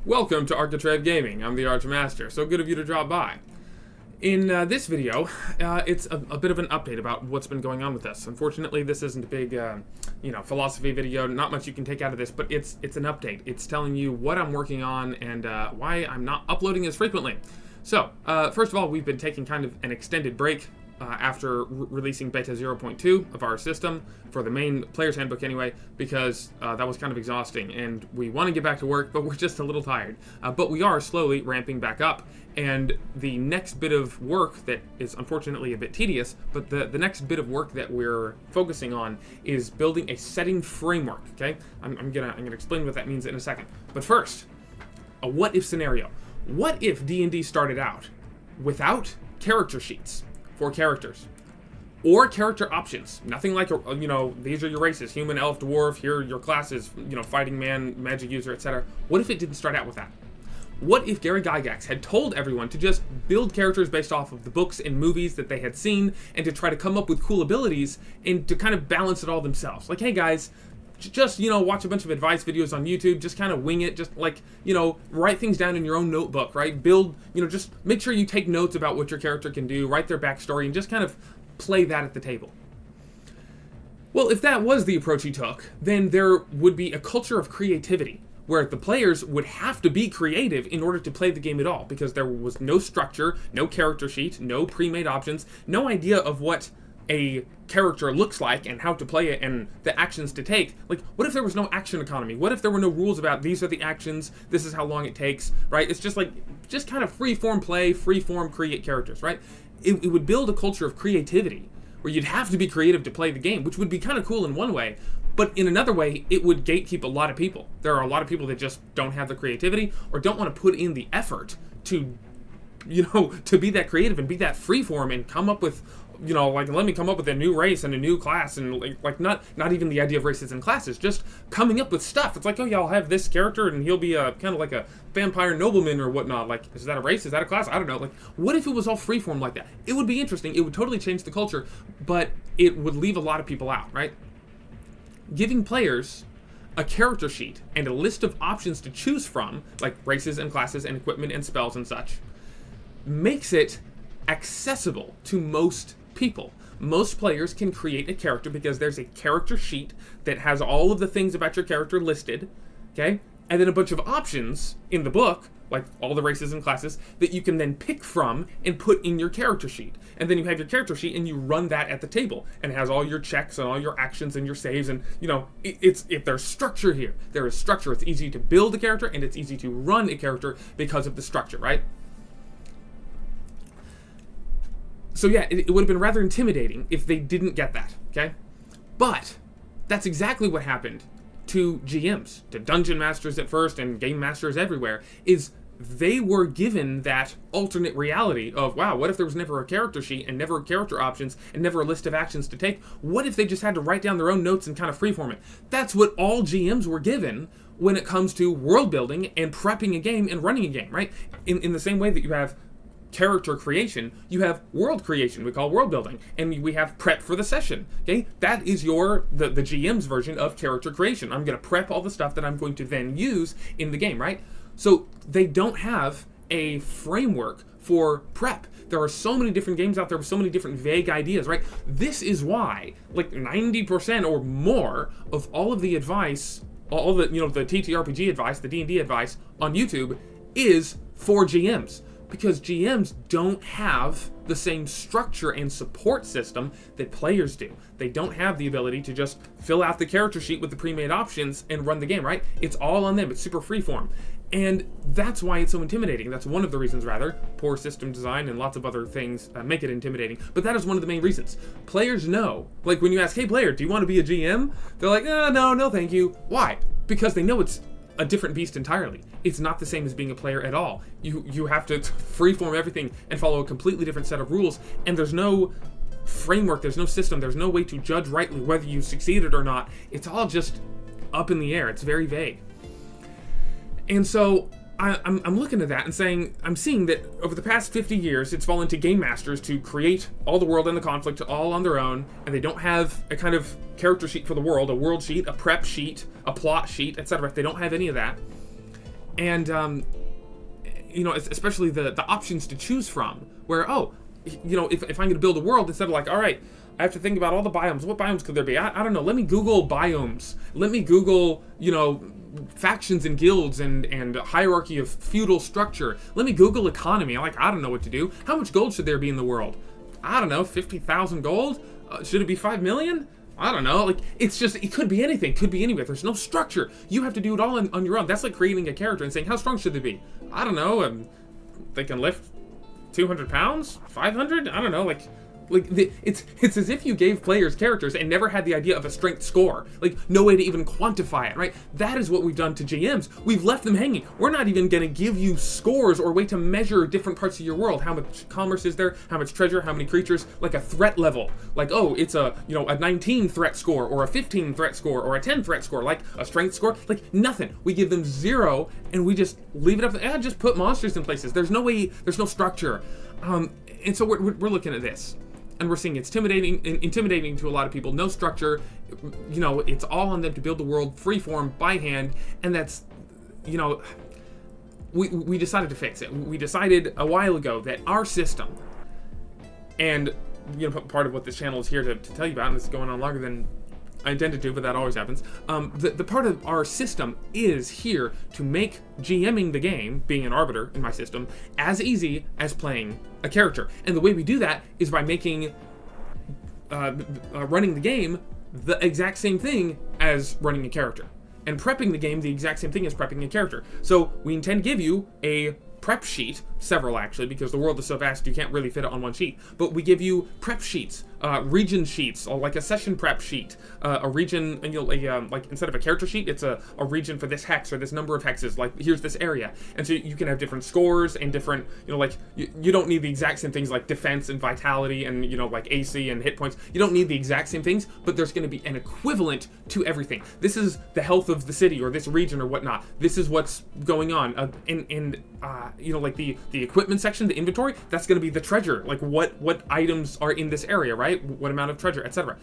Welcome to Architrave Gaming. I'm the Archmaster. So good of you to drop by. In this video, it's a bit of an update about what's been going on with us. Unfortunately, this isn't a big, philosophy video. Not much you can take out of this, but it's an update. It's telling you what I'm working on and why I'm not uploading as frequently. So, first of all, we've been taking kind of an extended break after releasing beta 0.2 of our system for the main player's handbook anyway, because that was kind of exhausting and we want to get back to work, but we're just a little tired. But we are slowly ramping back up, and the next bit of work that is unfortunately a bit tedious, but the next bit of work that we're focusing on is building a setting framework, okay? I'm gonna explain what that means in a second. But first, a what if scenario. What if D&D started out without character sheets for characters, or character options? Nothing like, these are your races, human, elf, dwarf, here are your classes, fighting man, magic user, etc. What if it didn't start out with that? What if Gary Gygax had told everyone to just build characters based off of the books and movies that they had seen, and to try to come up with cool abilities, and to kind of balance it all themselves? Like, hey guys, just, watch a bunch of advice videos on YouTube, just kind of wing it, just like, write things down in your own notebook, right? Build, just make sure you take notes about what your character can do, write their backstory, and just kind of play that at the table. Well, if that was the approach he took, then there would be a culture of creativity, where the players would have to be creative in order to play the game at all, because there was no structure, no character sheet, no pre-made options, no idea of what a character looks like and how to play it and the actions to take. Like, what if there was no action economy? What if there were no rules about these are the actions, this is how long it takes, right? It's just kind of free-form play, free-form create characters, right? It would build a culture of creativity where you'd have to be creative to play the game, which would be kind of cool in one way, but in another way, it would gatekeep a lot of people. There are a lot of people that just don't have the creativity or don't want to put in the effort to, to be that creative and be that free-form and come up with, let me come up with a new race and a new class, and not even the idea of races and classes, just coming up with stuff. It's like, oh yeah, I'll have this character and he'll be a kind of like a vampire nobleman or whatnot. Like, is that a race? Is that a class? I don't know. Like, what if it was all freeform like that? It would be interesting. It would totally change the culture, but it would leave a lot of people out, right? Giving players a character sheet and a list of options to choose from, like races and classes and equipment and spells and such, makes it accessible to most people. Most players can create a character because there's a character sheet that has all of the things about your character listed, okay? And then a bunch of options in the book, like all the races and classes, that you can then pick from and put in your character sheet. And then you have your character sheet and you run that at the table, and it has all your checks and all your actions and your saves, and if there's structure here, there is structure. It's easy to build a character and it's easy to run a character because of the structure, right? So yeah, it would have been rather intimidating if they didn't get that, okay? But that's exactly what happened to GMs, to dungeon masters at first and game masters everywhere, is they were given that alternate reality of, wow, what if there was never a character sheet and never character options and never a list of actions to take? What if they just had to write down their own notes and kind of freeform it? That's what all GMs were given when it comes to world building and prepping a game and running a game, right? In the same way that you have character creation, you have world creation, we call world building, and we have prep for the session, okay? That is the GM's version of character creation. I'm going to prep all the stuff that I'm going to then use in the game, right? So they don't have a framework for prep. There are so many different games out there with so many different vague ideas, right? This is why, like 90% or more of all of the advice, all the, the TTRPG advice, the D&D advice on YouTube is for GMs. Because GMs don't have the same structure and support system that players do. They don't have the ability to just fill out the character sheet with the pre-made options and run the game, right? It's all on them. It's super freeform. And that's why it's so intimidating. That's one of the reasons, rather. Poor system design and lots of other things make it intimidating. But that is one of the main reasons. Players know. Like when you ask, hey player, do you want to be a GM? They're like, no, thank you. Why? Because they know it's a different beast entirely. It's not the same as being a player at all. You have to freeform everything and follow a completely different set of rules, and there's no framework, there's no system, there's no way to judge rightly whether you succeeded or not. It's all just up in the air. It's very vague. And so I'm looking at that and saying, I'm seeing that over the past 50 years, it's fallen to game masters to create all the world and the conflict all on their own, and they don't have a kind of character sheet for the world, a world sheet, a prep sheet, a plot sheet, etc. They don't have any of that. And you know, especially the options to choose from, where, oh, you know, if I'm going to build a world, instead of like, all right, I have to think about all the biomes. What biomes could there be? I don't know. Let me Google biomes. Let me Google, you know, factions and guilds and hierarchy of feudal structure. Let me Google economy. I'm like, I don't know what to do. How much gold should there be in the world? I don't know, 50,000 gold? Should it be 5 million? I don't know. Like, it's just, it could be anything, could be anywhere. There's no structure. You have to do it all on your own. That's like creating a character and saying, how strong should they be? I don't know. They can lift 200 pounds? 500? I don't know. Like it's as if you gave players characters and never had the idea of a strength score. Like, no way to even quantify it, right? That is what we've done to GMs. We've left them hanging. We're not even going to give you scores or a way to measure different parts of your world. How much commerce is there? How much treasure? How many creatures? Like a threat level. Like, oh, it's a, you know, a 19 threat score or a 15 threat score or a 10 threat score. Like a strength score. Like nothing. We give them 0 and we just leave it up. Just put monsters in places. There's no way. There's no structure. And so we're looking at this. And we're seeing it's intimidating to a lot of people. No structure, you know, it's all on them to build the world freeform by hand, and that's, you know, we decided to fix it. We decided a while ago that our system, and you know, part of what this channel is here to tell you about, and this is going on longer than I intended to, but that always happens. The part of our system is here to make GMing the game, being an arbiter in my system, as easy as playing a character. And the way we do that is by making running the game the exact same thing as running a character, and prepping the game the exact same thing as prepping a character. So we intend to give you a prep sheet, several actually, because the world is so vast you can't really fit it on one sheet, but we give you prep sheets, region sheets, or like a session prep sheet, a region, and like instead of a character sheet, it's a region for this hex or this number of hexes, like here's this area, and so you can have different scores and different, you know, like you don't need the exact same things like defense and vitality and, you know, like AC and hit points. You don't need the exact same things, but there's going to be an equivalent to everything. This is the health of the city or this region or whatnot. This is what's going on, you know, like the equipment section, the inventory, that's going to be the treasure, like what items are in this area, right? What amount of treasure, etc.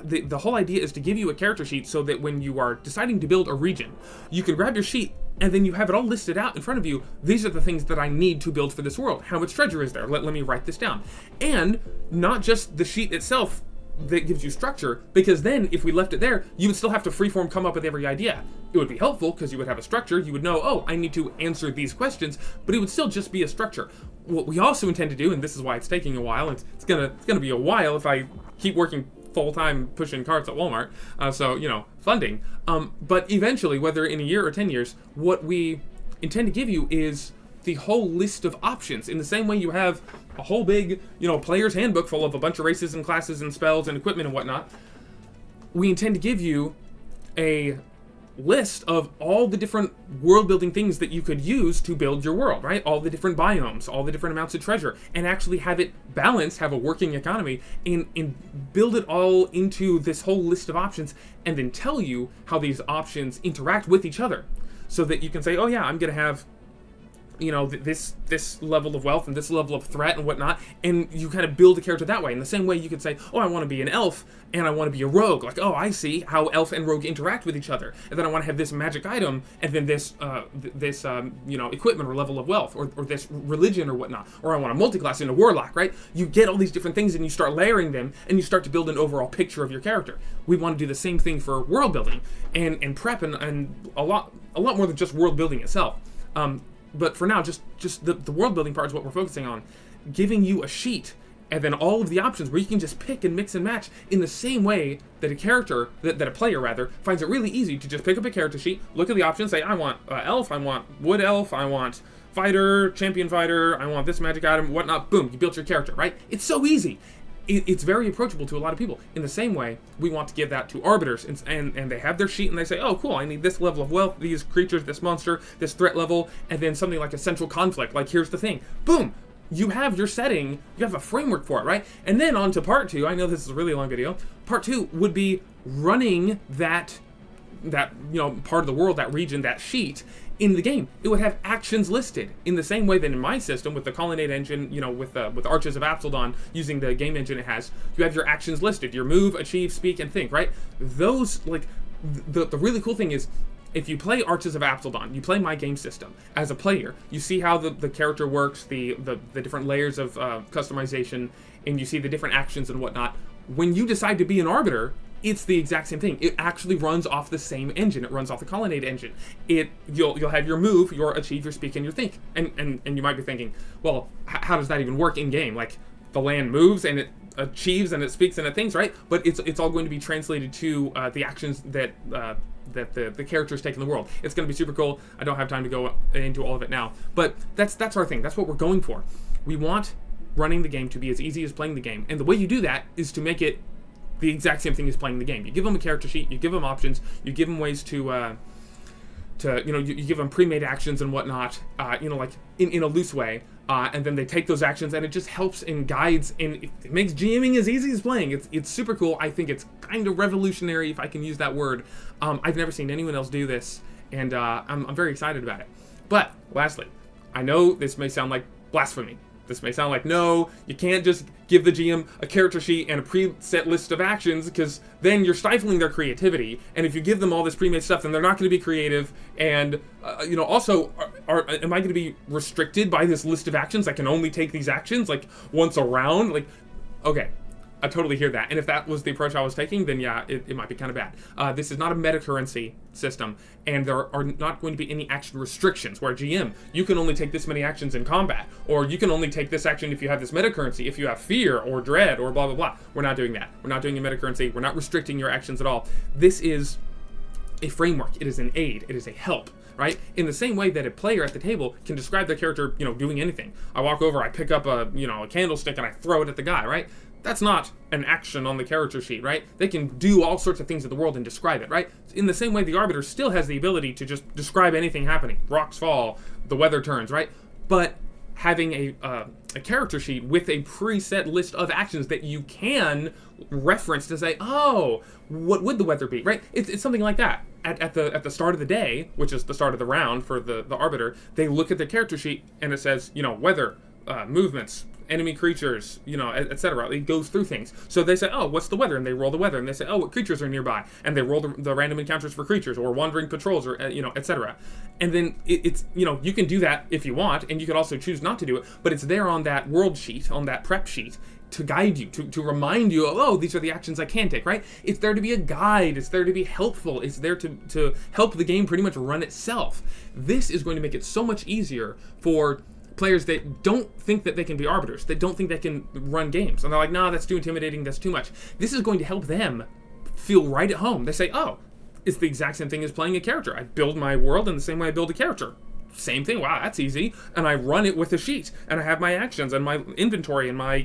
The whole idea is to give you a character sheet so that when you are deciding to build a region, you can grab your sheet and then you have it all listed out in front of you. These are the things that I need to build for this world. How much treasure is there? Let me write this down. And not just the sheet itself that gives you structure, because then if we left it there, you would still have to freeform come up with every idea. It would be helpful because you would have a structure. You would know, oh, I need to answer these questions, but it would still just be a structure. What we also intend to do, and this is why it's taking a while, it's gonna be a while if I keep working full-time pushing carts at Walmart, so, you know, funding. But eventually, whether in a year or 10 years, what we intend to give you is the whole list of options. In the same way you have a whole big, you know, player's handbook full of a bunch of races and classes and spells and equipment and whatnot, we intend to give you a list of all the different world-building things that you could use to build your world, right? All the different biomes, all the different amounts of treasure, and actually have it balanced, have a working economy, and build it all into this whole list of options, and then tell you how these options interact with each other, so that you can say, oh yeah, I'm gonna have, you know, this level of wealth and this level of threat and whatnot, and you kind of build a character that way. In the same way you could say, oh, I want to be an elf and I want to be a rogue. Like, oh, I see how elf and rogue interact with each other, and then I want to have this magic item and then this you know, equipment or level of wealth or this religion or whatnot, or I want a multi-class in a warlock, right? You get all these different things and you start layering them and you start to build an overall picture of your character. We want to do the same thing for world building and prep and a lot more than just world building itself. But for now, just the world building part is what we're focusing on. Giving you a sheet and then all of the options where you can just pick and mix and match in the same way that a character, that a player rather, finds it really easy to just pick up a character sheet, look at the options, say, I want elf, I want wood elf, I want fighter, champion fighter, I want this magic item, whatnot, boom, you built your character, right? It's so easy. It's very approachable to a lot of people. In the same way, we want to give that to arbiters, and they have their sheet and they say, oh cool, I need this level of wealth, these creatures, this monster, this threat level, and then something like a central conflict, like here's the thing, boom, you have your setting, you have a framework for it, right? And then on to part 2, I know this is a really long video, part 2 would be running that you know, part of the world, that region, that sheet, in the game. It would have actions listed in the same way that in my system with the Colonnade engine, you know, with Arches of Apsyildon, using the game engine it has, you have your actions listed, your move, achieve, speak, and think, right? Those, like, the really cool thing is if you play Arches of Apsyildon, you play my game system, as a player, you see how the character works, the different layers of customization, and you see the different actions and whatnot. When you decide to be an Arbiter, it's the exact same thing. It actually runs off the same engine. It runs off the Colonnade engine. You'll have your move, your achieve, your speak, and your think. And you might be thinking, well, how does that even work in game? Like, the land moves and it achieves and it speaks and it thinks, right? But it's all going to be translated to the actions that the characters take in the world. It's going to be super cool. I don't have time to go into all of it now, but that's our thing. That's what we're going for. We want running the game to be as easy as playing the game, and the way you do that is to make it the exact same thing as playing the game. You give them a character sheet, you give them options, you give them ways to you give them pre-made actions and whatnot, like in a loose way, and then they take those actions, and it just helps and guides, and it makes GMing as easy as playing. It's super cool. I think it's kind of revolutionary, if I can use that word. I've never seen anyone else do this, and I'm very excited about it. But lastly, I know this may sound like blasphemy. This may sound like, no, you can't just give the GM a character sheet and a preset list of actions, because then you're stifling their creativity. And if you give them all this pre-made stuff, then they're not going to be creative. And, also, am I going to be restricted by this list of actions? I can only take these actions, like, once a round? Like, okay, I totally hear that. And if that was the approach I was taking, then yeah, it might be kind of bad. This is not a meta currency system, and there are not going to be any action restrictions where GM, you can only take this many actions in combat, or you can only take this action if you have this meta currency, if you have fear or dread or blah blah blah. We're not doing that. We're not doing a meta currency. We're not restricting your actions at all. This is a framework. It is an aid. It is a help. Right? In the same way that a player at the table can describe their character, doing anything. I walk over, I pick up a candlestick and I throw it at the guy, right? That's not an action on the character sheet, right? They can do all sorts of things in the world and describe it, right? In the same way, the Arbiter still has the ability to just describe anything happening. Rocks fall, the weather turns, right? But having a character sheet with a preset list of actions that you can reference to say, oh, what would the weather be, right? It's something like that. At the start of the day, which is the start of the round for the Arbiter, they look at the character sheet and it says, weather, movements, enemy creatures, etc. It goes through things. So they say, oh, what's the weather? And they roll the weather. And they say, oh, what creatures are nearby? And they roll the random encounters for creatures or wandering patrols or, etc. And then it's, you can do that if you want, and you could also choose not to do it, but it's there on that world sheet, on that prep sheet, to guide you, to remind you of, oh, these are the actions I can take, right? It's there to be a guide. It's there to be helpful. It's there to help the game pretty much run itself. This is going to make it so much easier for players that don't think that they can be arbiters, that don't think they can run games. And they're like, nah, that's too intimidating, that's too much. This is going to help them feel right at home. They say, oh, it's the exact same thing as playing a character. I build my world in the same way I build a character. Same thing, wow, that's easy. And I run it with a sheet, and I have my actions and my inventory and my,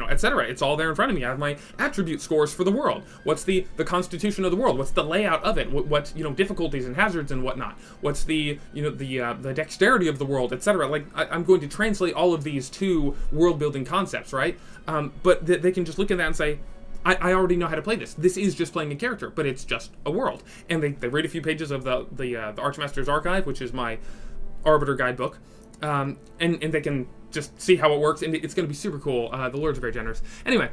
etc. It's all there in front of me. I have my attribute scores for the world. What's the constitution of the world? What's the layout of it? What difficulties and hazards and whatnot? What's the dexterity of the world, etc. Like, I'm going to translate all of these to world-building concepts, right? But they can just look at that and say, I already know how to play this. This is just playing a character, but it's just a world. And they read a few pages of the Archmaster's Archive, which is my Arbiter guidebook, and they can just see how it works, and it's going to be super cool. The Lords are very generous. Anyway,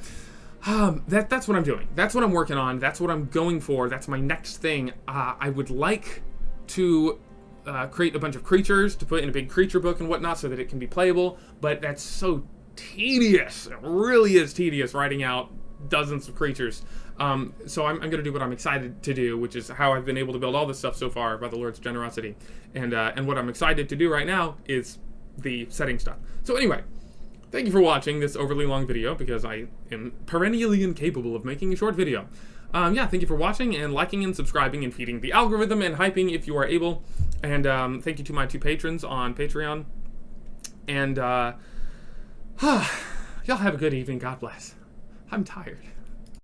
that's what I'm doing. That's what I'm working on. That's what I'm going for. That's my next thing. I would like to create a bunch of creatures to put in a big creature book and whatnot so that it can be playable, but that's so tedious. It really is tedious writing out dozens of creatures. So I'm going to do what I'm excited to do, which is how I've been able to build all this stuff so far by the Lord's generosity. And what I'm excited to do right now is the setting stuff. So anyway, thank you for watching this overly long video, because I am perennially incapable of making a short video. Thank you for watching and liking and subscribing and feeding the algorithm and hyping if you are able. And thank you to my 2 patrons on Patreon. And y'all have a good evening. God bless. I'm tired.